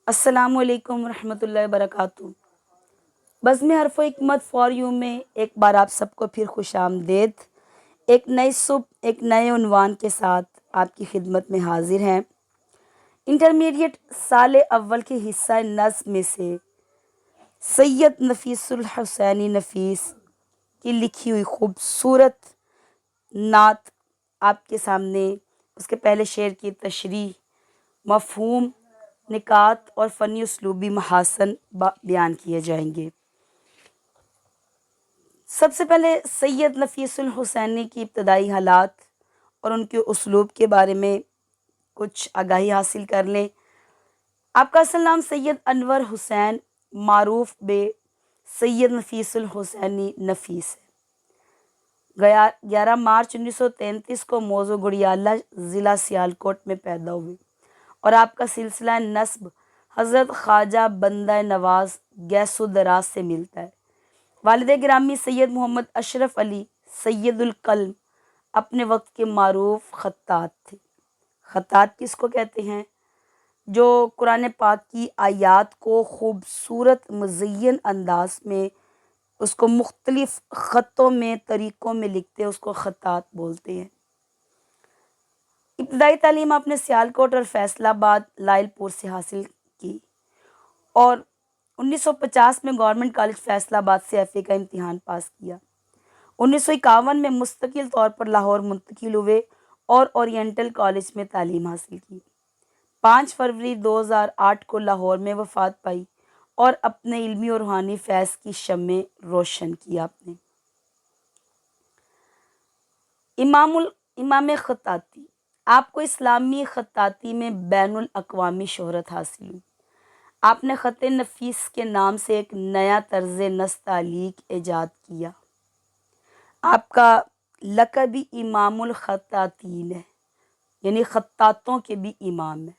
السلام علیکم ورحمۃ اللہ وبرکاتہ۔ بزم حرف و حکمت فار یو میں ایک بار آپ سب کو پھر خوش آمدید۔ ایک نئی صبح ایک نئے عنوان کے ساتھ آپ کی خدمت میں حاضر ہیں۔ انٹرمیڈیٹ سال اول کے حصہ نظم میں سے سید نفیس الحسینی نفیس کی لکھی ہوئی خوبصورت نعت آپ کے سامنے، اس کے پہلے شعر کی تشریح، مفہوم، نکات اور فنی اسلوبی محاسن بیان کیے جائیں گے۔ سب سے پہلے سید نفیس الحسینی کی ابتدائی حالات اور ان کے اسلوب کے بارے میں کچھ آگاہی حاصل کر لیں۔ آپ کا اصل نام سید انور حسین معروف بے سید نفیس الحسینی نفیس ہے۔ 11 مارچ 1933 کو موضوع گڑیالہ ضلع سیالکوٹ میں پیدا ہوئے اور آپ کا سلسلہ نسب حضرت خواجہ بندہ نواز گیس و دراز سے ملتا ہے۔ والد گرامی سید محمد اشرف علی سید القلم اپنے وقت کے معروف خطاط تھے۔ خطاط کس کو کہتے ہیں؟ جو قرآن پاک کی آیات کو خوبصورت مزین انداز میں اس کو مختلف خطوں میں طریقوں میں لکھتے ہیں، اس کو خطاط بولتے ہیں۔ ابتدائی تعلیم آپ نے سیالکوٹ اور فیصل آباد لائل پور سے حاصل کی اور 1950 میں گورنمنٹ کالج فیصل آباد سے ایف اے کا امتحان پاس کیا۔ 1951 میں مستقل طور پر لاہور منتقل ہوئے اور اورینٹل کالج میں تعلیم حاصل کی۔ 5 فروری 2008 کو لاہور میں وفات پائی اور اپنے علمی اور روحانی فیض کی شمع روشن کی آپ نے۔ امام خطاطی، آپ کو اسلامی خطاطی میں بین الاقوامی شہرت حاصل ہوئی۔ آپ نے خط نفیس کے نام سے ایک نیا طرز نستعلیق ایجاد کیا۔ آپ کا لقب بھی امام الخطاطین ہے، یعنی خطاطوں کے بھی امام ہے۔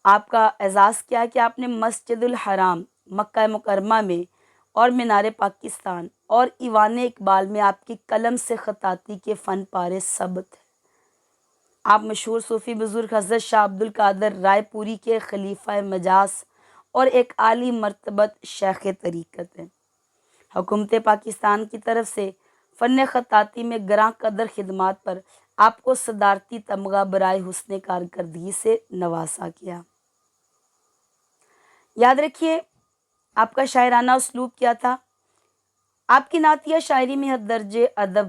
آپ کا اعزاز کیا کہ آپ نے مسجد الحرام مکہ مکرمہ میں اور مینار پاکستان اور ایوان اقبال میں آپ کی قلم سے خطاطی کے فن پارے ثبت ہیں۔ آپ مشہور صوفی بزرگ حضرت شاہ عبد القادر رائے پوری کے خلیفہ مجاز اور ایک عالی مرتبت شیخ طریقت ہیں۔ حکومت پاکستان کی طرف سے فن خطاطی میں گراں قدر خدمات پر آپ کو صدارتی تمغہ برائے حسن کارکردگی سے نوازا گیا۔ یاد رکھیے آپ کا شاعرانہ اسلوب کیا تھا۔ آپ کی نعتیہ شاعری میں حد درجے ادب،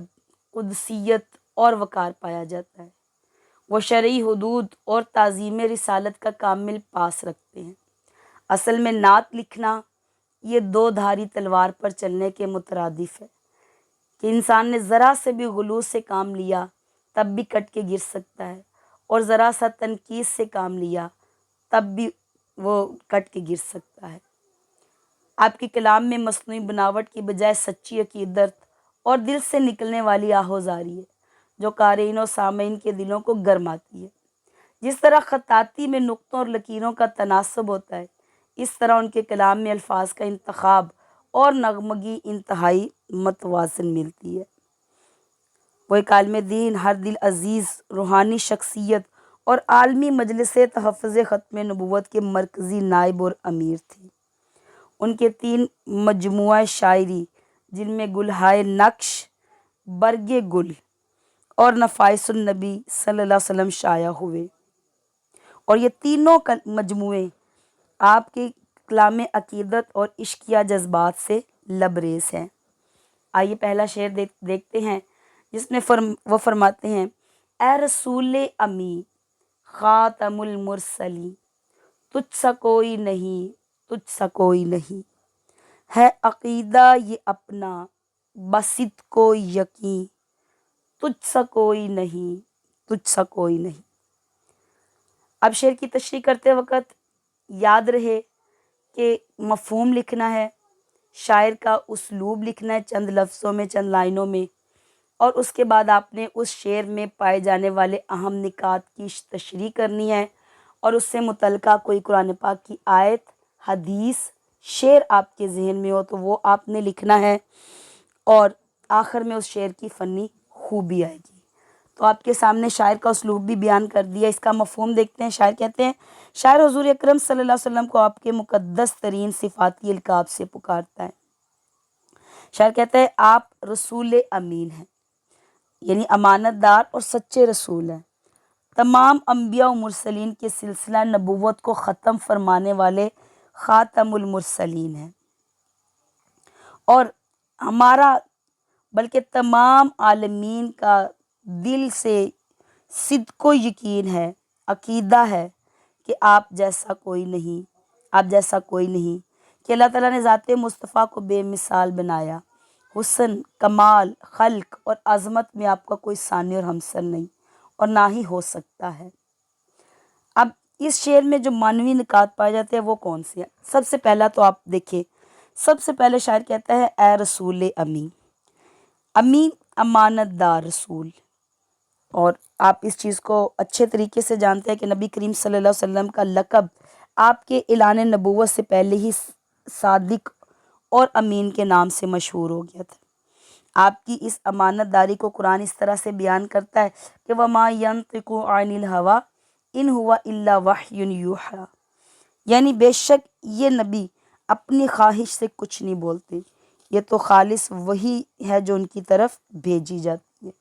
قدسیت اور وقار پایا جاتا ہے۔ وہ شرعی حدود اور تعظیم رسالت کا کامل پاس رکھتے ہیں۔ اصل میں نعت لکھنا یہ 2 دھاری تلوار پر چلنے کے مترادف ہے کہ انسان نے ذرا سے بھی غلو سے کام لیا تب بھی کٹ کے گر سکتا ہے، اور ذرا سا تنقید سے کام لیا تب بھی وہ کٹ کے گر سکتا ہے۔ آپ کے کلام میں مصنوعی بناوٹ کی بجائے سچی عقیدت اور دل سے نکلنے والی آہوزاری ہے جو قارئین و سامعین کے دلوں کو گرماتی ہے۔ جس طرح خطاطی میں نقطوں اور لکیروں کا تناسب ہوتا ہے، اس طرح ان کے کلام میں الفاظ کا انتخاب اور نغمگی انتہائی متوازن ملتی ہے۔ وہ ایک عالم دین، ہر دل عزیز، روحانی شخصیت اور عالمی مجلس تحفظ ختم نبوت کے مرکزی نائب اور امیر تھی۔ ان کے 3 مجموعہ شاعری جن میں گلہائے نقش، برگ گل اور نفائس النبی صلی اللہ علیہ وسلم شائع ہوئے، اور یہ تینوں مجموعے آپ کے کلام عقیدت اور عشقیہ جذبات سے لبریز ہیں۔ آئیے پہلا شعر دیکھتے ہیں جس میں وہ فرماتے ہیں: اے رسول امی خاتم المرسلی، تجھ سا کوئی نہیں، تجھ سا کوئی نہیں، ہے عقیدہ یہ اپنا بصدق کو یقین، تجھ سا کوئی نہیں، تجھ سا کوئی نہیں۔ اب شعر کی تشریح کرتے وقت یاد رہے کہ مفہوم لکھنا ہے، شاعر کا اسلوب لکھنا ہے چند لفظوں میں، چند لائنوں میں، اور اس کے بعد آپ نے اس شعر میں پائے جانے والے اہم نکات کی تشریح کرنی ہے، اور اس سے متعلقہ کوئی قرآن پاک کی آیت، حدیث، شعر آپ کے ذہن میں ہو تو وہ آپ نے لکھنا ہے، اور آخر میں اس شعر کی فنی خوبی آئے گی۔ تو آپ کے سامنے شاعر کا اسلوب بھی بیان کر دیا۔ اس کا مفہوم دیکھتے ہیں۔ شاعر کہتے ہیں، شاعر حضور اکرم صلی اللہ علیہ وسلم کو آپ کے مقدس ترین صفاتی القاب سے پکارتا ہے۔ شاعر کہتا ہے آپ رسول امین ہیں، یعنی امانت دار اور سچے رسول ہیں، تمام انبیاء و مرسلین کے سلسلہ نبوت کو ختم فرمانے والے خاتم المرسلین ہیں، اور ہمارا بلکہ تمام عالمین کا دل سے صدق و یقین ہے، عقیدہ ہے کہ آپ جیسا کوئی نہیں، کہ اللہ تعالیٰ نے ذات مصطفیٰ کو بے مثال بنایا۔ حسن، کمال، خلق اور عظمت میں آپ کا کوئی ثانی اور ہمسر نہیں، اور نہ ہی ہو سکتا ہے۔ اب اس شعر میں جو معنوی نکات پائے جاتے ہیں وہ کون سے ہیں؟ سب سے پہلا تو آپ دیکھیں، سب سے پہلے شاعر کہتا ہے اے رسول امین، امین امانت دار رسول۔ اور آپ اس چیز کو اچھے طریقے سے جانتے ہیں کہ نبی کریم صلی اللہ علیہ وسلم کا لقب آپ کے اعلان نبوت سے پہلے ہی صادق اور امین کے نام سے مشہور ہو گیا تھا۔ آپ کی اس امانت داری کو قرآن اس طرح سے بیان کرتا ہے کہ وَمَا يَنطِقُ عَنِ الْهَوَىٰ إِنْ هُوَ إِلَّا وَحْيٌ يُوحَىٰ، یعنی بے شک یہ نبی اپنی خواہش سے کچھ نہیں بولتے، یہ تو خالص وہی ہے جو ان کی طرف بھیجی جاتی ہے۔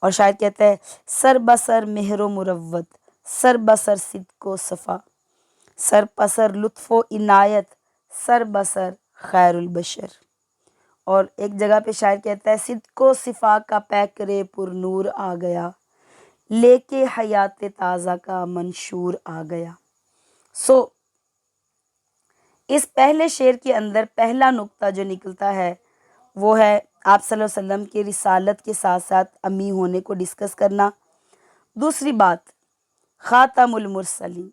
اور شاعر کہتا ہے سر بسر مہر و مروت، سر بسر صدق و صفا، سر بسر لطف و عنایت، سر بسر خیر البشر۔ اور ایک جگہ پہ شاعر کہتا ہے صدق و صفا کا پیکرے پر نور آ گیا، لے کے حیات تازہ کا منشور آ گیا۔ اس پہلے شعر کے اندر پہلا نقطہ جو نکلتا ہے وہ ہے آپ صلی اللہ علیہ وسلم کے رسالت کے ساتھ ساتھ امی ہونے کو ڈسکس کرنا۔ دوسری بات خاتم المرسلین،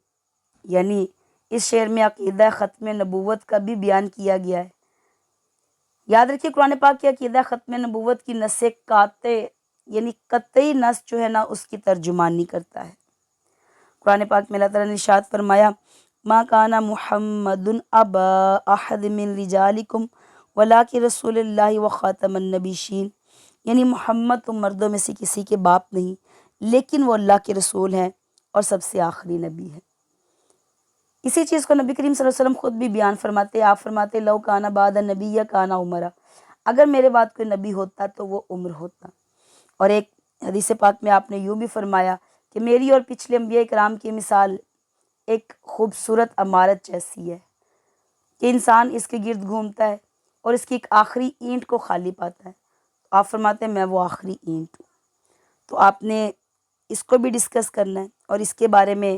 یعنی اس شعر میں عقیدہ ختم نبوت کا بھی بیان کیا گیا ہے۔ یاد رکھیے قرآن پاک کی عقیدہ ختم نبوت کی نص قاطع، یعنی قطعی نص جو ہے نا اس کی ترجمانی کرتا ہے۔ قرآن پاک میں اللہ تعالیٰ نے ارشاد فرمایا ما کان محمد ابا احد من رجالکم ولکن رسول اللہ و خاتم النبیین، یعنی محمد تم مردوں میں سے کسی کے باپ نہیں، لیکن وہ اللہ کے رسول ہیں اور سب سے آخری نبی ہے۔ اسی چیز کو نبی کریم صلی اللہ علیہ وسلم خود بھی بیان فرماتے، آپ فرماتے لو کانا بعد نبی کانا عمرہ، اگر میرے بعد کوئی نبی ہوتا تو وہ عمر ہوتا۔ اور ایک حدیث پاک میں آپ نے یوں بھی فرمایا کہ میری اور پچھلے انبیاء کرام کی مثال ایک خوبصورت عمارت جیسی ہے کہ انسان اس کے گرد گھومتا ہے اور اس کی ایک آخری اینٹ کو خالی پاتا ہے۔ آپ فرماتے ہیں میں وہ آخری اینٹ ہوں۔ تو آپ نے اس کو بھی ڈسکس کرنا ہے، اور اس کے بارے میں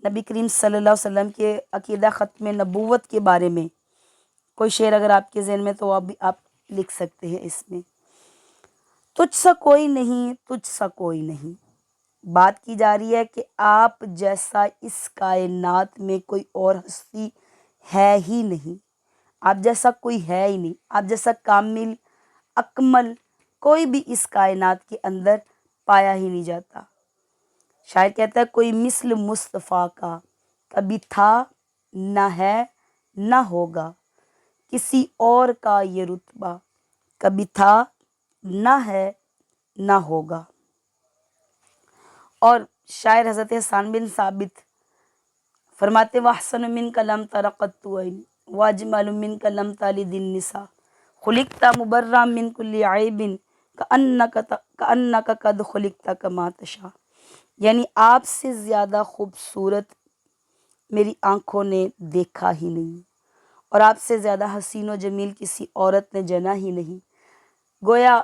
نبی کریم صلی اللہ علیہ وسلم کے عقیدہ ختم نبوت کے بارے میں کوئی شعر اگر آپ کے ذہن میں تو آپ لکھ سکتے ہیں اس میں۔ تجھ سا کوئی نہیں، تجھ سا کوئی نہیں، بات کی جا رہی ہے کہ آپ جیسا اس کائنات میں کوئی اور ہستی ہے ہی نہیں، آپ جیسا کوئی ہے ہی نہیں، آپ جیسا کامل اکمل کوئی بھی اس کائنات کے اندر پایا ہی نہیں جاتا۔ شاعر کہتا ہے کوئی مثل مصطفیٰ کا کبھی تھا نہ ہے نہ ہوگا، کسی اور کا یہ رتبہ کبھی تھا نہ ہے نہ ہوگا۔ اور شاعر حضرت حسان بن ثابت فرماتے وَأَحْسَنُ مِنْكَ لَمْ تَرَ قَطُّ عَيْنٌ وَأَجْمَلُ مِنْكَ لَمْ تَلِدِ النِّسَاءُ خُلِقْتَ مُبَرًّأً مِنْ كُلِّ عَيْبٍ كَأَنَّكَ قَدْ خُلِقْتَ كَمَا تَشَاءُ، یعنی آپ سے زیادہ خوبصورت میری آنکھوں نے دیکھا ہی نہیں، اور آپ سے زیادہ حسین و جمیل کسی عورت نے جنا ہی نہیں۔ گویا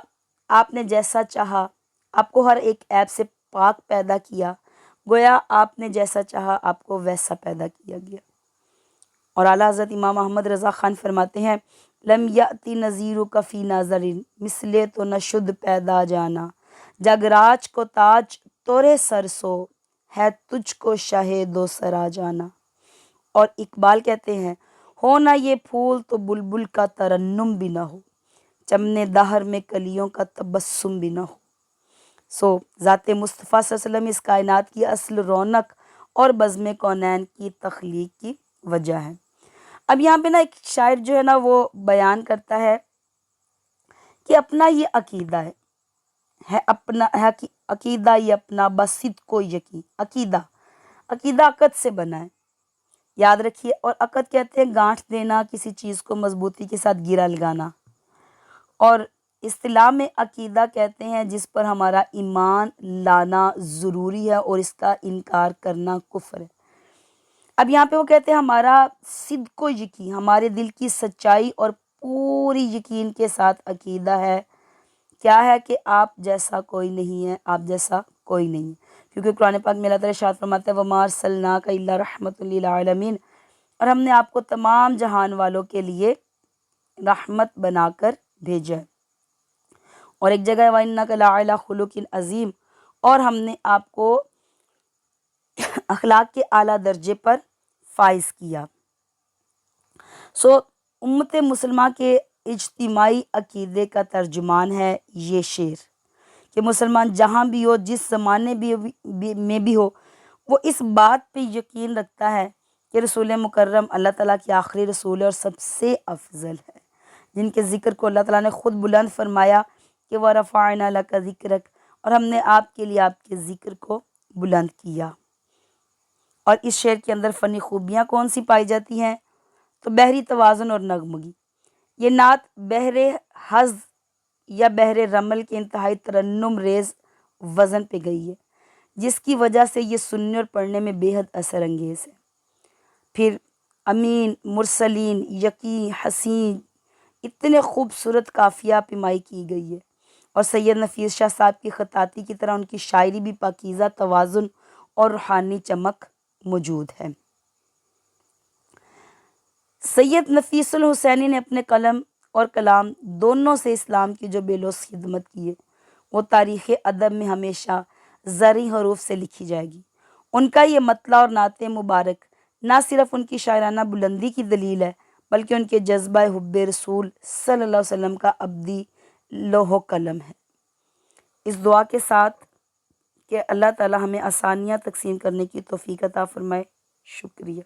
آپ نے جیسا چاہا آپ کو ہر ایک عیب سے پاک پیدا کیا، گویا آپ نے جیسا چاہا آپ کو ویسا پیدا کیا گیا۔ اور اعلیٰ حضرت امام احمد رضا خان فرماتے ہیں لم یأتی نظیرک فی نظر، مثلے تو نہ شد پیدا جانا، جگ راج کو تاج تورے سر سو، ہے تجھ کو شاہ دو سرا جانا۔ اور اقبال کہتے ہیں ہونا یہ پھول تو بلبل کا ترنم بھی نہ ہو، چمنے دہر میں کلیوں کا تبسم بھی نہ ہو۔ ذات مصطفیٰ صلی اللہ علیہ وسلم اس کائنات کی اصل رونق اور بزم کونین کی تخلیق کی وجہ ہے۔ اب یہاں پہ نا ایک شاعر جو ہے نا وہ بیان کرتا ہے کہ اپنا یہ عقیدہ ہے ہے اپنا ہے کہ عقیدہ یہ اپنا بصدق و یقین، عقیدہ عقد سے بنا ہے، یاد رکھیے، اور عقد کہتے ہیں گانٹھ دینا، کسی چیز کو مضبوطی کے ساتھ گرا لگانا، اور اصطلاح میں عقیدہ کہتے ہیں جس پر ہمارا ایمان لانا ضروری ہے اور اس کا انکار کرنا کفر ہے۔ اب یہاں پہ وہ کہتے ہیں ہمارا صدق و یقین، ہمارے دل کی سچائی اور پوری یقین کے ساتھ عقیدہ ہے کیا ہے کہ آپ جیسا کوئی نہیں ہے، آپ جیسا کوئی نہیں ہے، کیونکہ قرآن پاک میں اللہ تعالیٰ ارشاد فرماتا ہے وَمَا أَرْسَلْنَاكَ إِلَّا رَحْمَةً لِّلْعَالَمِينَ، اور ہم نے آپ کو تمام جہان والوں کے لیے رحمت بنا کر بھیجا ہے۔ اور ایک جگہ وَإِنَّكَ لَعَلَىٰ خُلُقٍ عَظِيمٍ، اور ہم نے آپ کو اخلاق کے اعلیٰ درجے پر فائز کیا۔ امت مسلمہ کے اجتماعی عقیدے کا ترجمان ہے یہ شعر، کہ مسلمان جہاں بھی ہو، جس زمانے میں بھی ہو، وہ اس بات پہ یقین رکھتا ہے کہ رسول مکرم اللہ تعالیٰ کی آخری رسول ہے اور سب سے افضل ہے، جن کے ذکر کو اللہ تعالیٰ نے خود بلند فرمایا کہ وَرَفَعْنَا لَكَ ذِكْرَكَ، اور ہم نے آپ کے لیے آپ کے ذکر کو بلند کیا۔ اور اس شعر کے اندر فنی خوبیاں کون سی پائی جاتی ہیں؟ تو بحری توازن اور نغمگی، یہ نعت بحر حظ یا بحر رمل کے انتہائی ترنم ریز وزن پہ گئی ہے، جس کی وجہ سے یہ سننے اور پڑھنے میں بے حد اثر انگیز ہے۔ پھر امین، مرسلین، یقین، حسین، اتنے خوبصورت قافیہ پیمائی کی گئی ہے، اور سید نفیس شاہ صاحب کی خطاطی کی طرح ان کی شاعری بھی پاکیزہ توازن اور روحانی چمک موجود ہے۔ سید نفیس الحسینی نے اپنے قلم اور کلام دونوں سے اسلام کی جو بے لوث خدمت کی ہے وہ تاریخ ادب میں ہمیشہ زرعی حروف سے لکھی جائے گی۔ ان کا یہ مطلع اور نعت مبارک نہ صرف ان کی شاعرانہ بلندی کی دلیل ہے بلکہ ان کے جذبہ حب رسول صلی اللہ علیہ وسلم کا ابدی لوح و قلم ہے۔ اس دعا کے ساتھ کہ اللہ تعالی ہمیں آسانیاں تقسیم کرنے کی توفیق عطا فرمائے۔ شکریہ۔